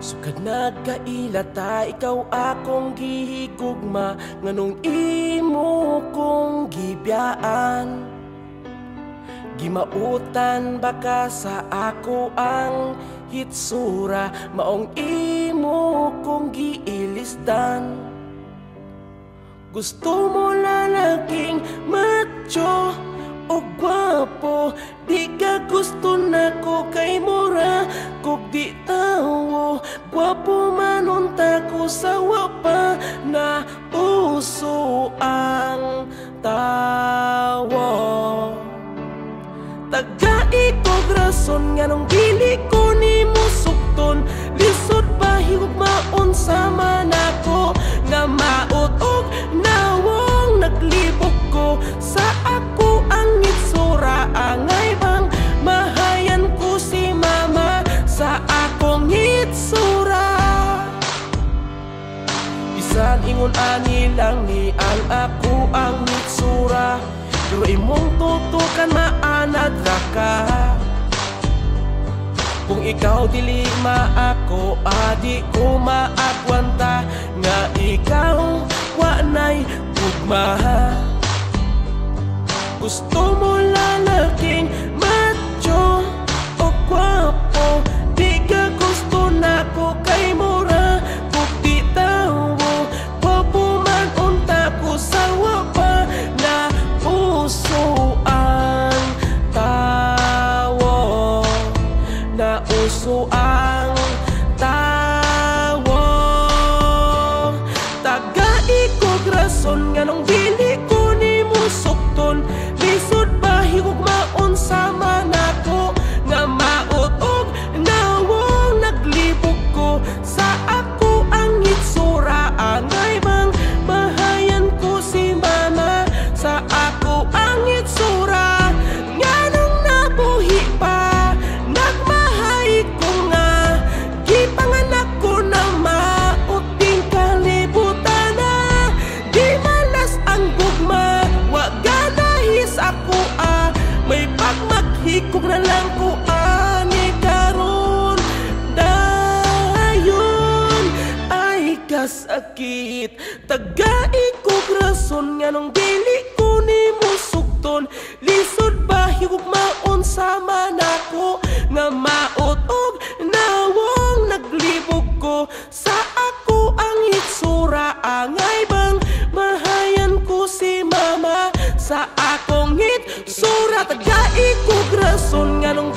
Sukad nagkailata, ikaw akong gihigugma, nganong imo kong gibiyaan. Gimautan baka sa ako ang hitsura, maong imo kong giilisdan. Gusto mo lalaking macho o gwapo, di ka gusto na ko kay mura kog di tawo. Gwapo man unta ko sa wapa na uso ang tawo. Tagai kog rason nga nung dili ko nimo sukton, lisod pa higugmaon sa manako nga maot og nawong naglibog ko sa ako ang itsura. Angay bang mahayan ko si mama sa akong itsura? Bisan ingon ani lang ni ang ako ang itsura, pero imong tutukan maanad ra ka. Kung ikaw dili maako, adi ko maagwanta nga ikaw wa nay gugma. Gusto mo lalaking macho o gwapo, di ka gusto na ko kay mura kung di tawo. Gwapo man unta ko sa wapa na uso ang tawo, na uso ang tawo. Tagai kog rason nga nung dili ko nimo sukton, lisod pa higugmaon sa manako nga maot og nawong naglibog ko sa ako ang itsura. Angay bang mahayan ko si mama sa ako ang itsura? Nganong nabuhi pa nagmahay ko nga gipanganak ko na maoting kalibutan na. Di malas ang gugma, wa ganahis ako may pagmaghikog na lang ko ani karon. Dayon ay kasakit, tagai kog rason nga nung dili ko nimo sukton, lisod ba higugmaon sa manako nga maot og nawong naglibog ko sa ako ang itsura. Angay bang mahayan ko si mama sa akong itsura? Tagai kog rason nga nung